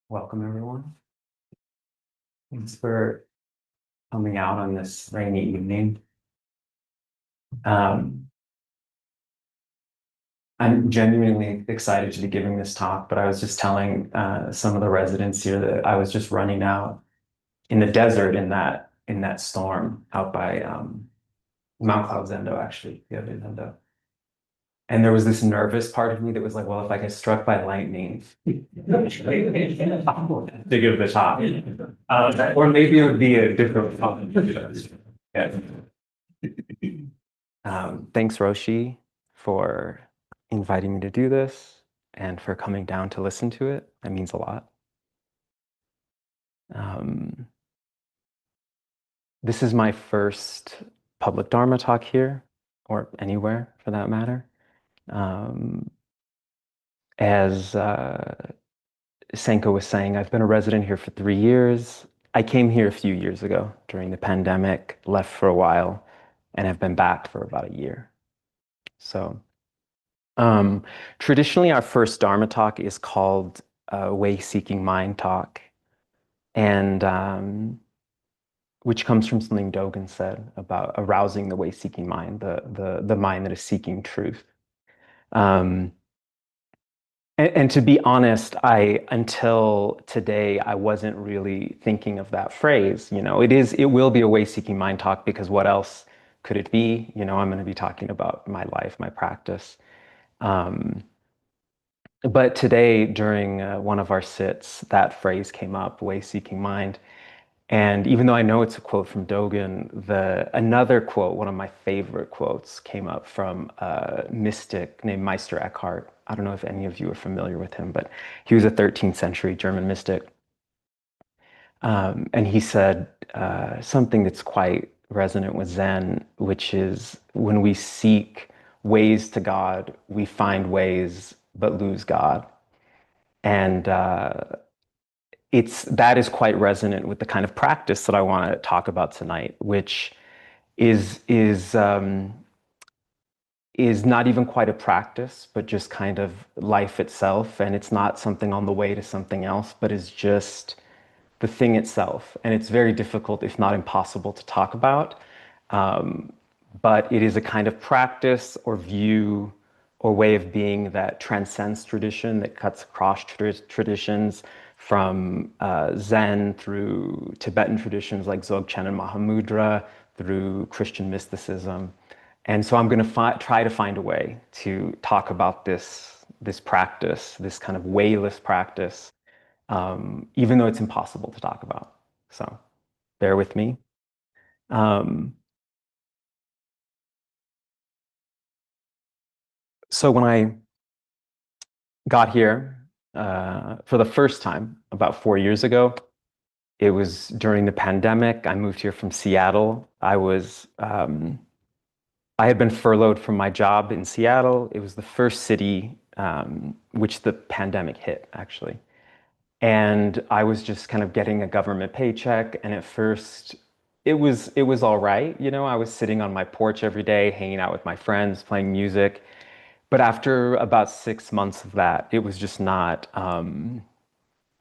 Welcome, everyone. Thanks for coming out on this rainy evening. I'm genuinely excited to be giving this talk, but I was just telling some of the residents here that I was just running out in the desert in that storm out by Mount Cloud Zendo, actually, the other Zendo. And there was this nervous part of me that was like, well, if I get struck by lightning, to give the talk. Or maybe it would be a different talk. Yeah. Thanks, Roshi, for inviting me to do this and for coming down to listen to it. That means a lot. This is my first public Dharma talk here, or anywhere for that matter. As Senko was saying, I've been a resident here for 3 years. I came here a few years ago during the pandemic, left for a while, and have been back for about a year. So traditionally, our first Dharma talk is called Way-Seeking Mind Talk, and which comes from something Dogen said about arousing the way-seeking mind, the mind that is seeking truth. And to be honest, until today, I wasn't really thinking of that phrase. It will be a way-seeking mind talk because what else could it be? I'm going to be talking about my life, my practice. But today, during one of our sits, that phrase came up, way-seeking mind. And even though I know it's a quote from Dogen, another quote, one of my favorite quotes, came up from a mystic named Meister Eckhart. I don't know if any of you are familiar with him, but he was a 13th century German mystic. And he said something that's quite resonant with Zen, which is when we seek ways to God, we find ways but lose God. And that is quite resonant with the kind of practice that I want to talk about tonight, which is not even quite a practice, but just kind of life itself. And it's not something on the way to something else, but is just the thing itself. And it's very difficult, if not impossible, to talk about. But it is a kind of practice or view or way of being that transcends tradition, that cuts across traditions, from Zen through Tibetan traditions like Dzogchen and Mahamudra, through Christian mysticism. And so I'm going to try to find a way to talk about this practice, this kind of wayless practice, even though it's impossible to talk about. So bear with me. So when I got here for the first time about 4 years ago, it was during the pandemic. I moved here from Seattle. I had been furloughed from my job in Seattle. It was the first city which the pandemic hit, actually. And I was just kind of getting a government paycheck. And at first, it was all right. I was sitting on my porch every day, hanging out with my friends, playing music. But after about 6 months of that, it was just not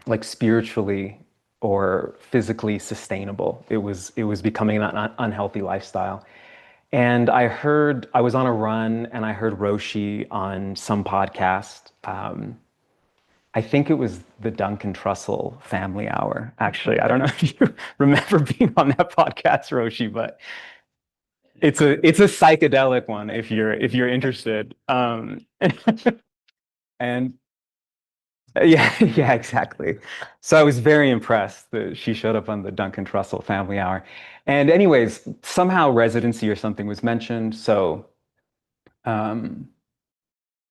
like spiritually or physically sustainable. It was becoming an unhealthy lifestyle. And I was on a run and I heard Roshi on some podcast. I think it was the Duncan Trussell Family Hour, actually. I don't know if you remember being on that podcast, Roshi, but it's a psychedelic one if you're interested. And yeah, exactly. So I was very impressed that she showed up on the Duncan Trussell Family Hour. And anyways, somehow residency or something was mentioned. So, and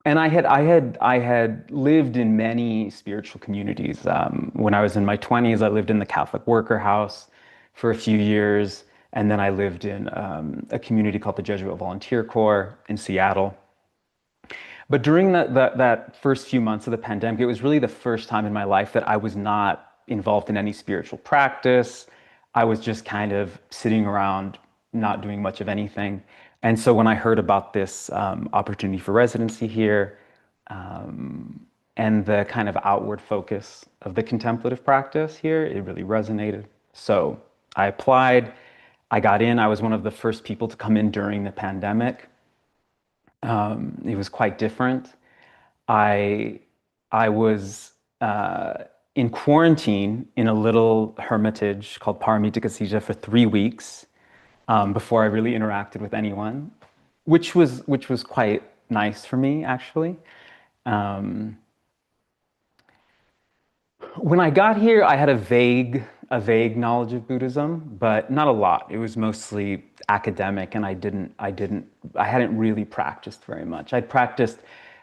I had lived in many spiritual communities. When I was in my 20s, I lived in the Catholic Worker House for a few years. And then I lived in a community called the Jesuit Volunteer Corps in Seattle. But during that first few months of the pandemic, it was really the first time in my life that I was not involved in any spiritual practice. I was just kind of sitting around, not doing much of anything. And so when I heard about this opportunity for residency here, and the kind of outward focus of the contemplative practice here, it really resonated. So I applied, I got in, I was one of the first people to come in during the pandemic. It was quite different. I I was in quarantine in a little hermitage called Paramitikasija for 3 weeks before I really interacted with anyone, which was quite nice for me actually. Um, when I got here, I had a vague knowledge of Buddhism, but not a lot. It was mostly academic, and I hadn't really practiced very much. I'd practiced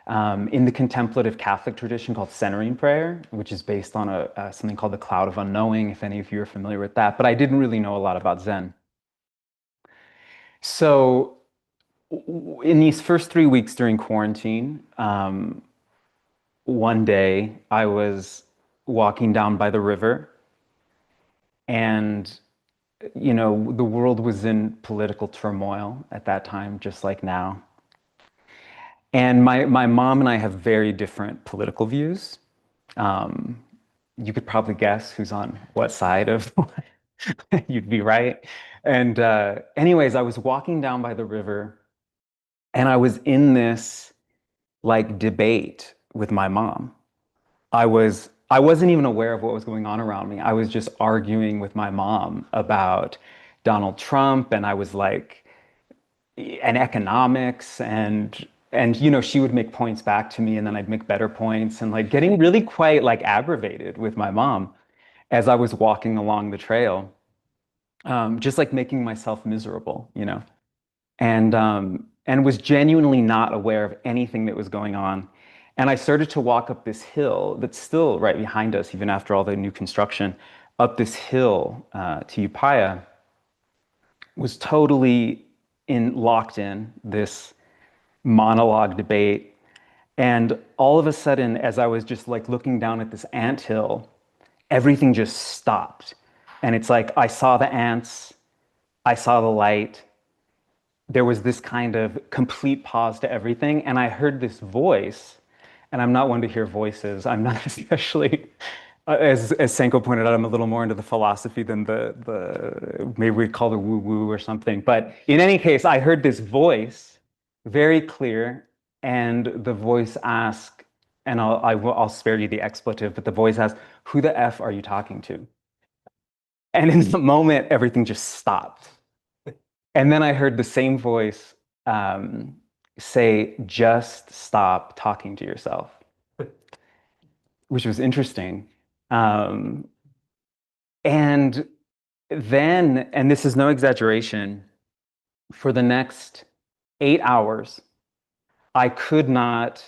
in the contemplative Catholic tradition called centering prayer, which is based on something called the cloud of unknowing, if any of you are familiar with that. But I didn't really know a lot about Zen. So in these first 3 weeks during quarantine, one day I was walking down by the river, and the world was in political turmoil at that time, just like now. And my mom and I have very different political views. Um, you could probably guess who's on what side of you'd be right. And anyways, I was walking down by the river, and I was in this like debate with my mom. I wasn't even aware of what was going on around me. I was just arguing with my mom about Donald Trump, and I was like, and economics, and she would make points back to me, and then I'd make better points, and like getting really quite like aggravated with my mom as I was walking along the trail, just like making myself miserable, and was genuinely not aware of anything that was going on. And I started to walk up this hill that's still right behind us, even after all the new construction, up this hill to Upaya, was totally locked in this monologue debate. And all of a sudden, as I was just like looking down at this anthill, everything just stopped. And it's like I saw the ants, I saw the light. There was this kind of complete pause to everything. And I heard this voice, and I'm not one to hear voices. I'm not especially, as Senko pointed out, I'm a little more into the philosophy than the maybe we'd call it woo woo or something. But in any case, I heard this voice, very clear, and the voice asked, and I'll spare you the expletive, but the voice asked, "Who the f are you talking to?" And in the moment, everything just stopped. And then I heard the same voice say, "Just stop talking to yourself," which was interesting. Um, and then, and this is no exaggeration, for the next 8 hours, I could not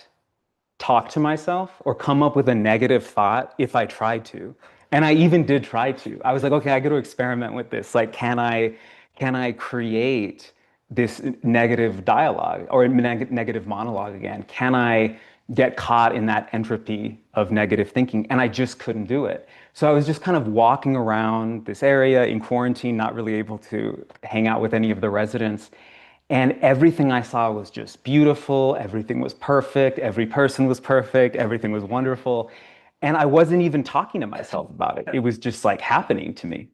talk to myself or come up with a negative thought if I tried to. And I even did try to. I was like, okay, I got to experiment with this. Like, can I create this negative dialogue or negative monologue again? Can I get caught in that entropy of negative thinking? And I just couldn't do it. So I was just kind of walking around this area in quarantine, not really able to hang out with any of the residents. And everything I saw was just beautiful. Everything was perfect. Every person was perfect. Everything was wonderful. And I wasn't even talking to myself about it. It was just like happening to me.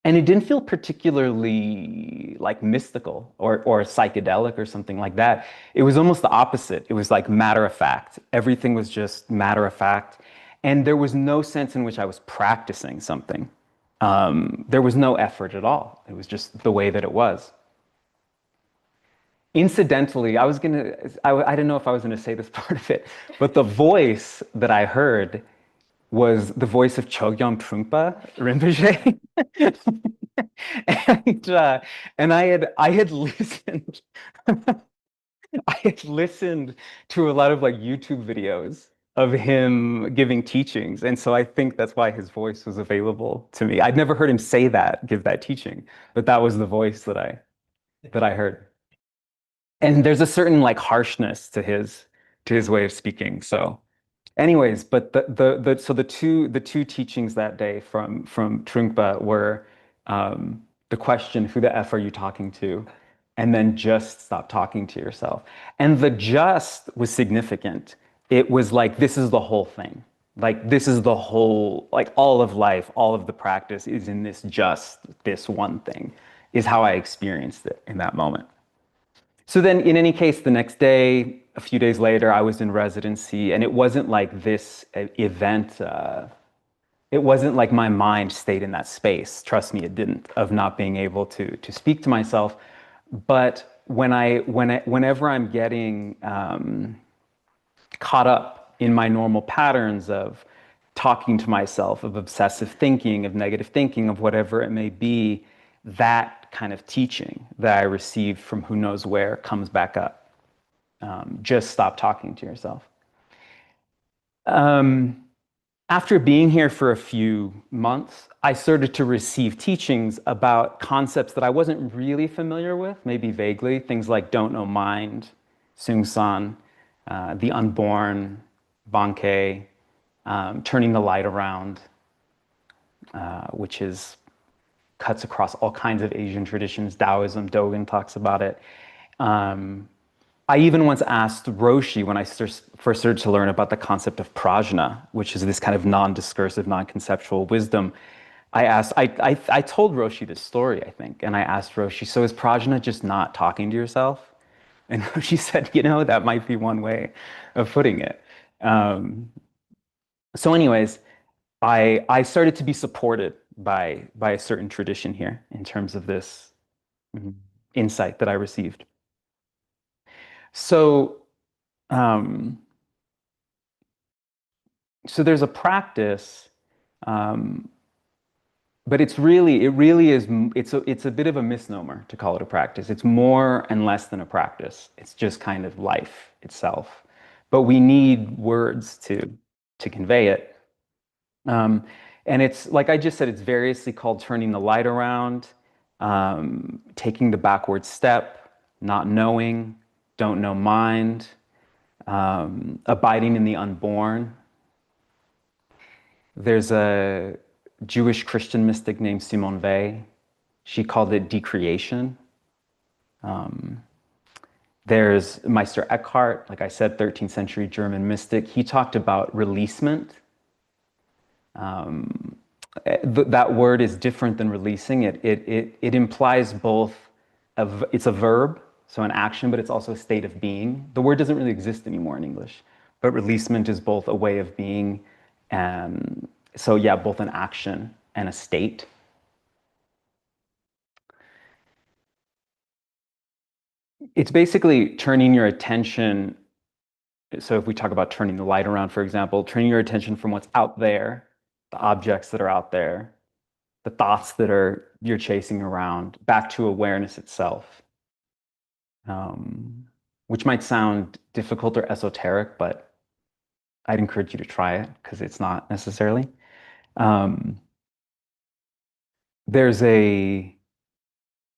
And it didn't feel particularly like mystical or psychedelic or something like that. It was almost the opposite. It was like matter of fact. Everything was just matter of fact. And there was no sense in which I was practicing something. There was no effort at all. It was just the way that it was. Incidentally, I didn't know if I was gonna say this part of it, but the voice that I heard was the voice of Chogyam Trungpa Rinpoche. And I had listened I had listened to a lot of like YouTube videos of him giving teachings. And so I think that's why his voice was available to me. I'd never heard him give that teaching, but that was the voice that I heard. And there's a certain like harshness to his way of speaking. So anyways, but the two teachings that day from Trungpa were the question, "Who the f are you talking to?" and then just stop talking to yourself. And the just was significant it was like, this is the whole thing. Like, this is the whole, like, all of life, all of the practice is in this one thing, is how I experienced it in that moment. So then, in any case, the next day, a few days later, I was in residency, and it wasn't like this event. It wasn't like my mind stayed in that space. Trust me, it didn't, of not being able to speak to myself. But whenever I'm getting caught up in my normal patterns of talking to myself, of obsessive thinking, of negative thinking, of whatever it may be, that kind of teaching that I received from who knows where comes back up. Just stop talking to yourself. After being here for a few months, I started to receive teachings about concepts that I wasn't really familiar with, maybe vaguely, things like don't know mind, Sung San, the unborn, Bankei, turning the light around, which cuts across all kinds of Asian traditions. Taoism, Dogen talks about it. I even once asked Roshi when I first started to learn about the concept of prajna, which is this kind of non-discursive, non-conceptual wisdom. I told Roshi this story, I think, and I asked Roshi, so is prajna just not talking to yourself? And Roshi said, that might be one way of putting it. Um, so anyways, I started to be supported by a certain tradition here in terms of this insight that I received. So um, so there's a practice, um, but it really is, it's a bit of a misnomer to call it a practice. It's more and less than a practice. It's just kind of life itself. But we need words to convey it. Um, and it's, like I just said, it's variously called turning the light around, taking the backward step, not knowing, don't know mind, abiding in the unborn. There's a Jewish Christian mystic named Simone Weil. She called it decreation. There's Meister Eckhart, like I said, 13th century German mystic. He talked about releasement. That word is different than releasing. It implies both, it's a verb, so an action, but it's also a state of being. The word doesn't really exist anymore in English, but releasement is both a way of being, and so yeah, both an action and a state. It's basically turning your attention. So if we talk about turning the light around, for example, turning your attention from what's out there, the objects that are out there, the thoughts that you're chasing around, back to awareness itself, which might sound difficult or esoteric, but I'd encourage you to try it because it's not necessarily. Um, there's a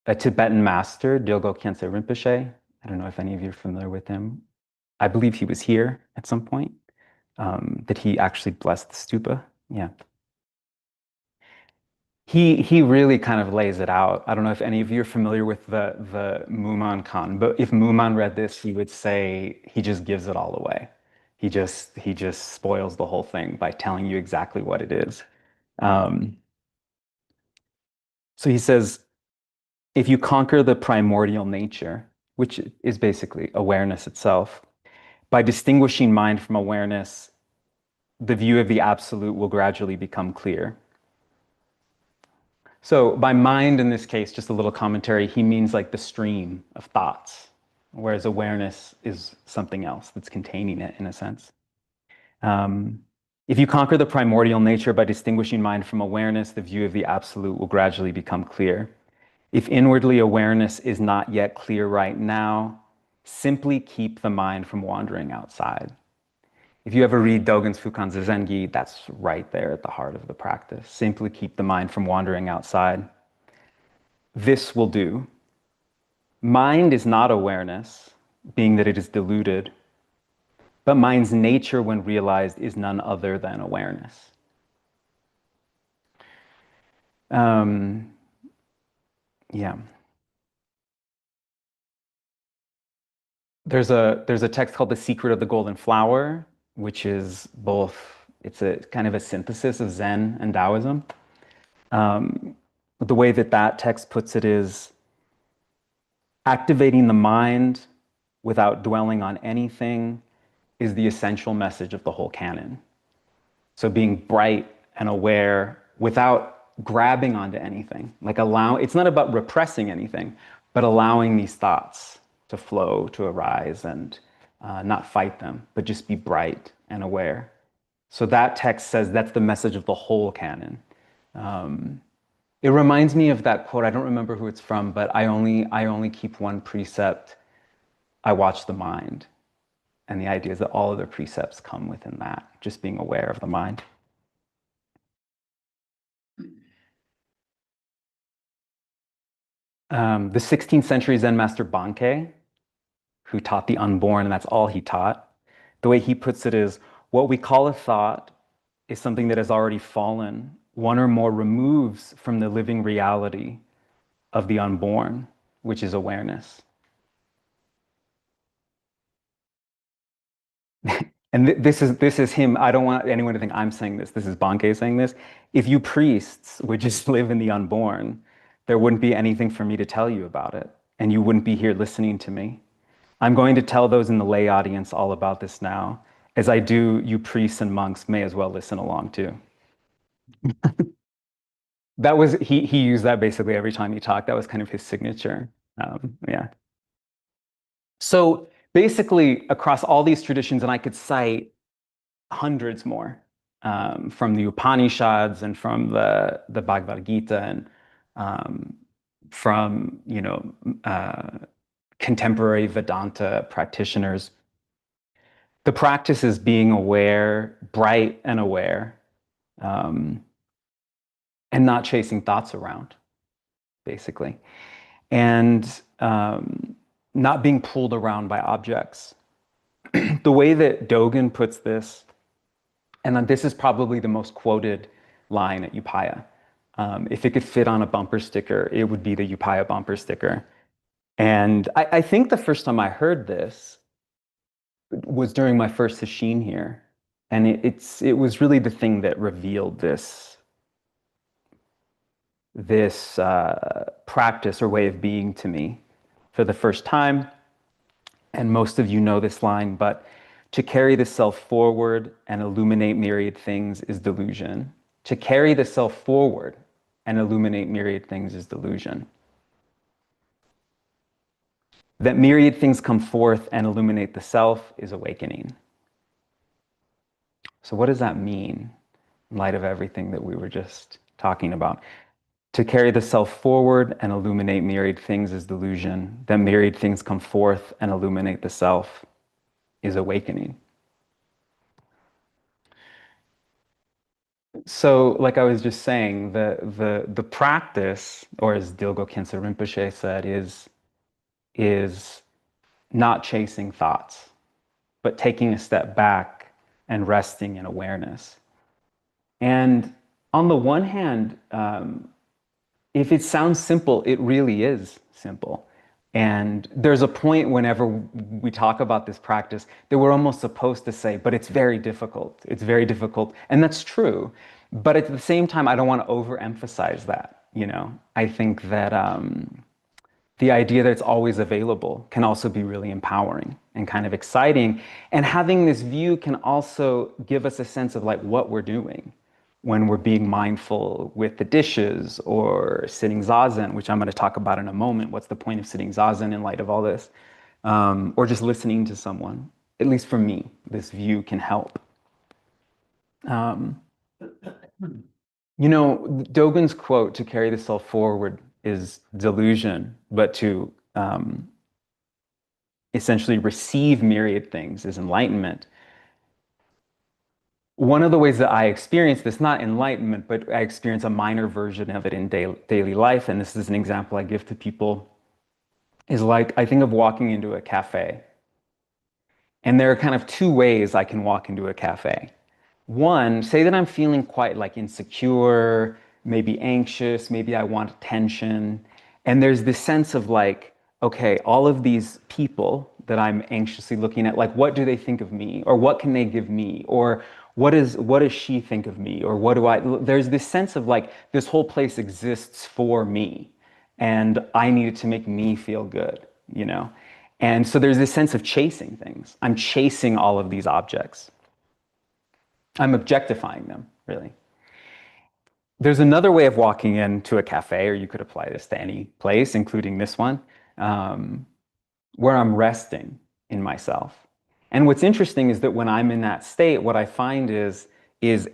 Tibetan master, Drodrup Chen Rinpoche. I don't know if any of you are familiar with him. I believe he was here at some point, that he actually blessed the stupa. Yeah. He really kind of lays it out. I don't know if any of you are familiar with the Muman Khan, but if Muman read this, he would say he just gives it all away. He just spoils the whole thing by telling you exactly what it is. Um, so he says, if you conquer the primordial nature, which is basically awareness itself, by distinguishing mind from awareness, the view of the absolute will gradually become clear. So by mind in this case, just a little commentary, he means like the stream of thoughts, whereas awareness is something else that's containing it in a sense. If you conquer the primordial nature by distinguishing mind from awareness, the view of the absolute will gradually become clear. If inwardly awareness is not yet clear right now, simply keep the mind from wandering outside. If you ever read Dogen's Fukan Zazengi, that's right there at the heart of the practice. Simply keep the mind from wandering outside. This will do. Mind is not awareness, being that it is deluded, but mind's nature when realized is none other than awareness. Yeah. There's a text called The Secret of the Golden Flower which is both, it's a kind of a synthesis of Zen and Taoism. The way that that text puts it is activating the mind without dwelling on anything is the essential message of the whole canon. So being bright and aware without grabbing onto anything, like it's not about repressing anything, but allowing these thoughts to flow, to arise, and not fight them, but just be bright and aware. So that text says that's the message of the whole canon. It reminds me of that quote. I don't remember who it's from, but I only keep one precept. I watch the mind. And the idea is that all other precepts come within that, just being aware of the mind. The 16th century Zen master Bankei, who taught the unborn, and that's all he taught, the way he puts it is, what we call a thought is something that has already fallen, one or more removes from the living reality of the unborn, which is awareness. And this is him. I don't want anyone to think I'm saying this. This is Bankei saying this. If you priests would just live in the unborn, there wouldn't be anything for me to tell you about it, and you wouldn't be here listening to me. I'm going to tell those in the lay audience all about this now. As I do, you priests and monks may as well listen along too. That was he used that basically every time he talked. That was kind of his signature. Yeah. So basically, across all these traditions, and I could cite hundreds more from the Upanishads and from the Bhagavad Gita and from contemporary Vedanta practitioners. The practice is being aware, bright and aware, and not chasing thoughts around, basically, and not being pulled around by objects. The way that Dogen puts this, and this is probably the most quoted line at Upaya. If it could fit on a bumper sticker, it would be the Upaya bumper sticker. And I think the first time I heard this was during my first sesshin here. And it was really the thing that revealed this practice or way of being to me for the first time. And most of you know this line, but to carry the self forward and illuminate myriad things is delusion. To carry the self forward and illuminate myriad things is delusion. That myriad things come forth and illuminate the self is awakening. So what does that mean in light of everything that we were just talking about? To carry the self forward and illuminate myriad things is delusion. That myriad things come forth and illuminate the self is awakening. So, like I was just saying, the practice, or as Dilgo Khyentse Rinpoche said, is not chasing thoughts, but taking a step back and resting in awareness. And on the one hand, if it sounds simple, it really is simple. And there's a point whenever we talk about this practice that we're almost supposed to say, but it's very difficult. It's very difficult. And that's true. But at the same time, I don't want to overemphasize that. I think that the idea that it's always available can also be really empowering and kind of exciting. And having this view can also give us a sense of like what we're doing when we're being mindful with the dishes or sitting Zazen, which I'm going to talk about in a moment. What's the point of sitting Zazen in light of all this? Or just listening to someone. At least for me, this view can help. Dogen's quote, to carry the self forward is delusion, but to essentially receive myriad things is enlightenment. One of the ways that I experience this, not enlightenment, but I experience a minor version of it in daily life, and this is an example I give to people, is like, I think of walking into a cafe. And there are kind of two ways I can walk into a cafe. One, say that I'm feeling quite like insecure, maybe anxious, maybe I want attention. And there's this sense of like, okay, all of these people that I'm anxiously looking at, like, what do they think of me, or what can they give me, or what does she think of me, or what do I, there's this sense of like this whole place exists for me and I need it to make me feel good, you know? And so there's this sense of chasing things. I'm chasing all of these objects. I'm objectifying them, really. There's another way of walking into a cafe, or you could apply this to any place, including this one, um, where I'm resting in myself. And what's interesting is that when I'm in that state, what I find is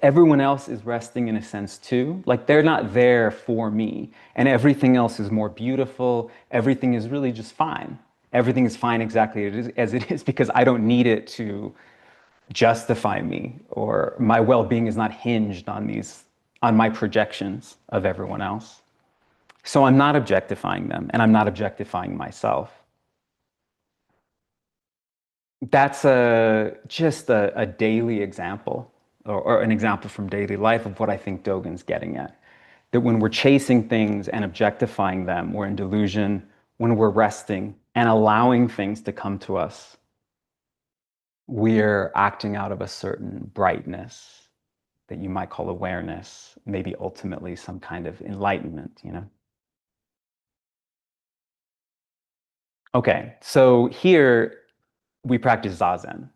everyone else is resting in a sense too. Like they're not there for me, and everything else is more beautiful. Everything is really just fine. Everything is fine exactly as it is because I don't need it to justify me, or my well-being is not hinged on my projections of everyone else. So I'm not objectifying them, and I'm not objectifying myself. That's just a daily example, or an example from daily life of what I think Dogen's getting at. That when we're chasing things and objectifying them, we're in delusion. When we're resting and allowing things to come to us, we're acting out of a certain brightness that you might call awareness, maybe ultimately some kind of enlightenment, you know? Okay, so here we practice Zazen.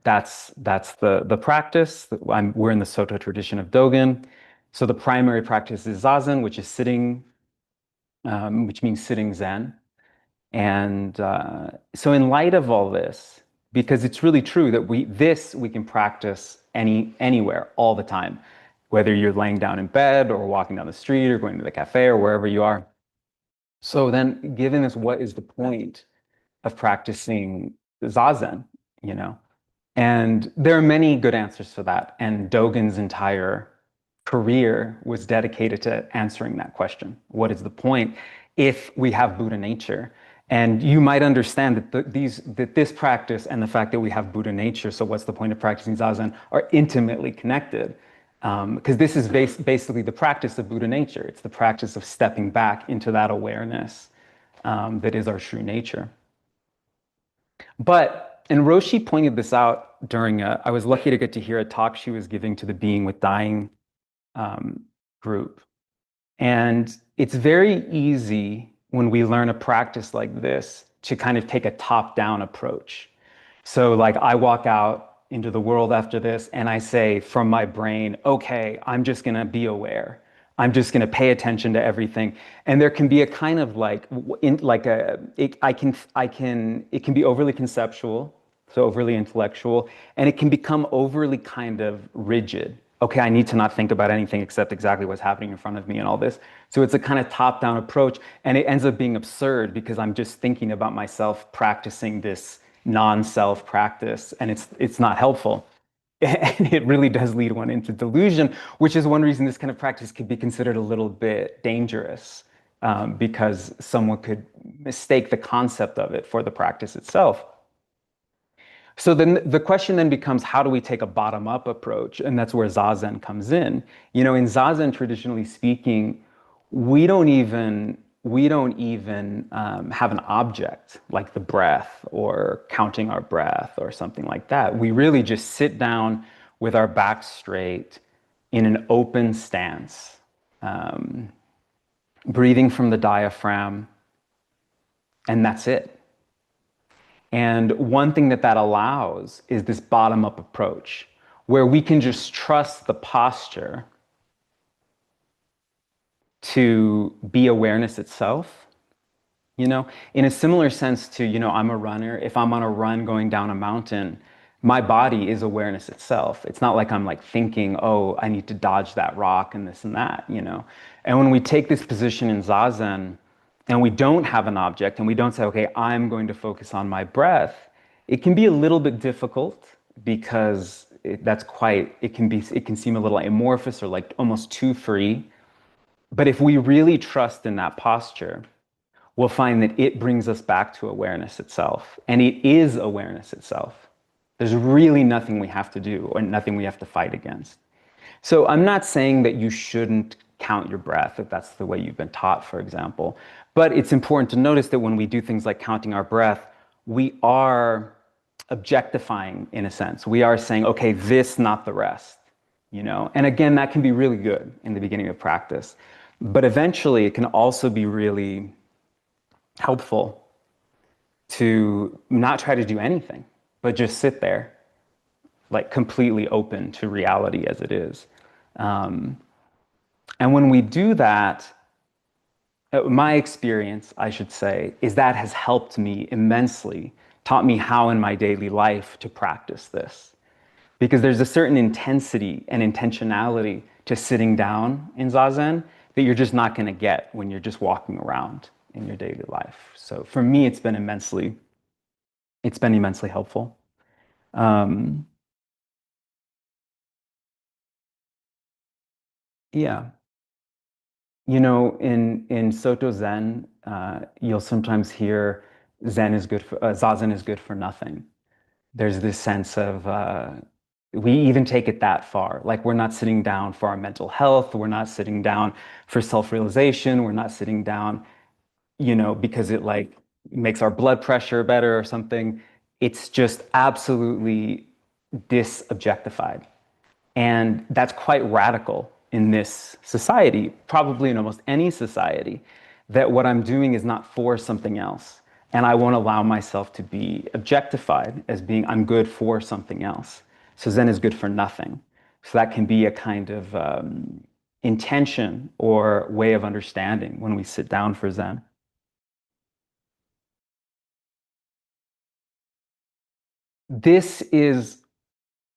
That's the practice. We're in the Soto tradition of Dogen. So the primary practice is Zazen, which is sitting, which means sitting Zen. And so in light of all this, because it's really true that we can practice anywhere all the time, whether you're laying down in bed or walking down the street or going to the cafe or wherever you are. So then given this, what is the point of practicing Zazen, you know? And there are many good answers for that. And Dogen's entire career was dedicated to answering that question. What is the point if we have Buddha nature? And you might understand that this practice and the fact that we have Buddha nature, so what's the point of practicing Zazen, are intimately connected. Because this is basically the practice of Buddha nature. It's the practice of stepping back into that awareness that is our true nature. And Roshi pointed this out during I was lucky to get to hear a talk she was giving to the Being with Dying group. And it's very easy when we learn a practice like this to kind of take a top-down approach. So like I walk out into the world after this and I say from my brain, okay, I'm just gonna be aware. I'm just gonna pay attention to everything. And there can be a kind of it can be overly conceptual, so overly intellectual, and it can become overly kind of rigid. Okay, I need to not think about anything except exactly what's happening in front of me and all this. So it's a kind of top-down approach, and it ends up being absurd because I'm just thinking about myself practicing this non-self practice, and it's not helpful. And it really does lead one into delusion, which is one reason this kind of practice could be considered a little bit dangerous, because someone could mistake the concept of it for the practice itself. So then the question then becomes, how do we take a bottom-up approach? And that's where Zazen comes in. You know, in Zazen, traditionally speaking, we don't even have an object like the breath or counting our breath or something like that. We really just sit down with our back straight in an open stance, breathing from the diaphragm, and that's it. And one thing that allows is this bottom-up approach where we can just trust the posture to be awareness itself. You know, in a similar sense to, you know, I'm a runner. If I'm on a run going down a mountain, my body is awareness itself. It's not like I'm like thinking, oh, I need to dodge that rock and this and that, you know. And when we take this position in Zazen, and we don't have an object, and we don't say, okay, I'm going to focus on my breath, it can be a little bit difficult because it can seem a little amorphous or like almost too free. But if we really trust in that posture, we'll find that it brings us back to awareness itself. And it is awareness itself. There's really nothing we have to do or nothing we have to fight against. So I'm not saying that you shouldn't count your breath if that's the way you've been taught, for example. But it's important to notice that when we do things like counting our breath, we are objectifying in a sense. We are saying, okay, this, not the rest, you know? And again, that can be really good in the beginning of practice. But eventually it can also be really helpful to not try to do anything, but just sit there, like completely open to reality as it is. And when we do that, my experience, I should say, is that has helped me immensely, taught me how in my daily life to practice this. Because there's a certain intensity and intentionality to sitting down in Zazen that you're just not going to get when you're just walking around in your daily life. So for me, it's been immensely helpful. Um, yeah. You know, in Soto Zen, you'll sometimes hear Zazen is good for nothing. There's this sense of we even take it that far. Like we're not sitting down for our mental health. We're not sitting down for self-realization. We're not sitting down, you know, because it like makes our blood pressure better or something. It's just absolutely disobjectified. And that's quite radical in this society, probably in almost any society, that what I'm doing is not for something else. And I won't allow myself to be objectified as being, I'm good for something else. So Zen is good for nothing. So that can be a kind of intention or way of understanding when we sit down for Zen. This is,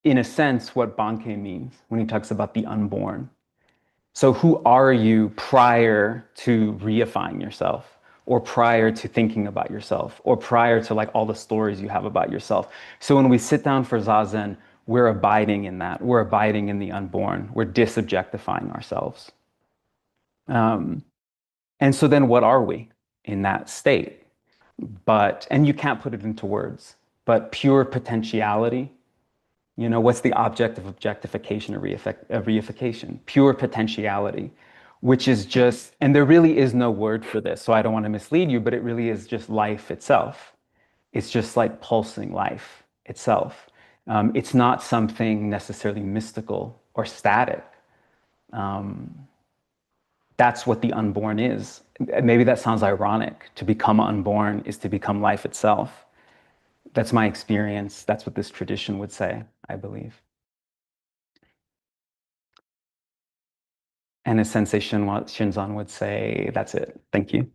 in a sense, what Bankei means when he talks about the unborn. So who are you prior to reifying yourself or prior to thinking about yourself or prior to like all the stories you have about yourself? So when we sit down for Zazen, we're abiding in that. We're abiding in the unborn. We're disobjectifying ourselves. Um, and so then what are we in that state? And you can't put it into words, but pure potentiality. You know, what's the object of objectification or reification? Pure potentiality, which is just, and there really is no word for this, so I don't want to mislead you, but it really is just life itself. It's just like pulsing life itself. It's not something necessarily mystical or static. Um, that's what the unborn is. Maybe that sounds ironic. To become unborn is to become life itself. That's my experience. That's what this tradition would say, I believe. And as Sensei Shinzan would say, that's it. Thank you.